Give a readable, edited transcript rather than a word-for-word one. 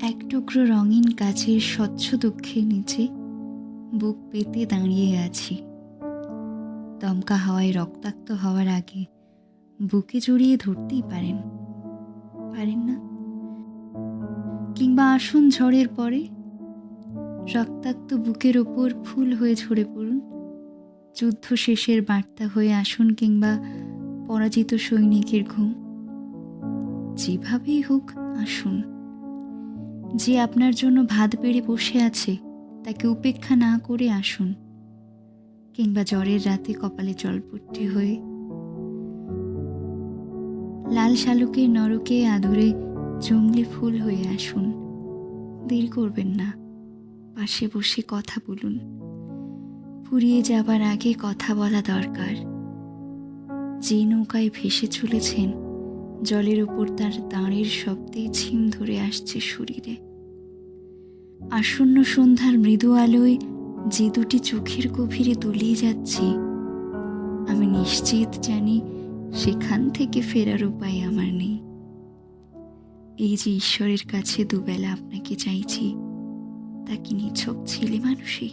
এক টুকরো রঙিন কাচের স্বচ্ছ দুঃখের নিচে বুক পেতে দাঁড়িয়ে আছি। দমকা হাওয়ায় রক্তাক্ত হওয়ার আগে বুকে জড়িয়ে ধরতেই পারেন, পারেন না? কিংবা আসুন ঝড়ের পরে রক্তাক্ত বুকের ওপর ফুল হয়ে ঝরে পড়ুন। যুদ্ধ শেষের বার্তা হয়ে আসুন, কিংবা পরাজিত সৈনিকের ঘুম। যেভাবেই হোক আসুন। যে আপনার জন্য ভাত বেড়ে বসে আছে তাকে উপেক্ষা না করে আসুন, কিংবা জ্বরের রাতে কপালে জলপট্টি হয়ে। লাল শালুকের নরকে আদরে জংলি ফুল হয়ে আসুন। দেরি করবেন না, পাশে বসে কথা বলুন। ফুরিয়ে যাবার আগে কথা বলা দরকার। যে নৌকায় ভেসে চলেছেন, জলের ওপর তার দাঁড়ের শব্দে ঝিম ধরে আসছে শরীরে। আসন্ন সন্ধ্যার মৃদু আলোয় যে দুটি চোখের গভীরে তলিয়ে যাচ্ছি, আমি নিশ্চিত জানি সেখান থেকে ফেরার উপায় আমার নেই। এই যে ঈশ্বরের কাছে দুবেলা আপনাকে চাইছি, তা কি নিছক ছেলে মানুষই?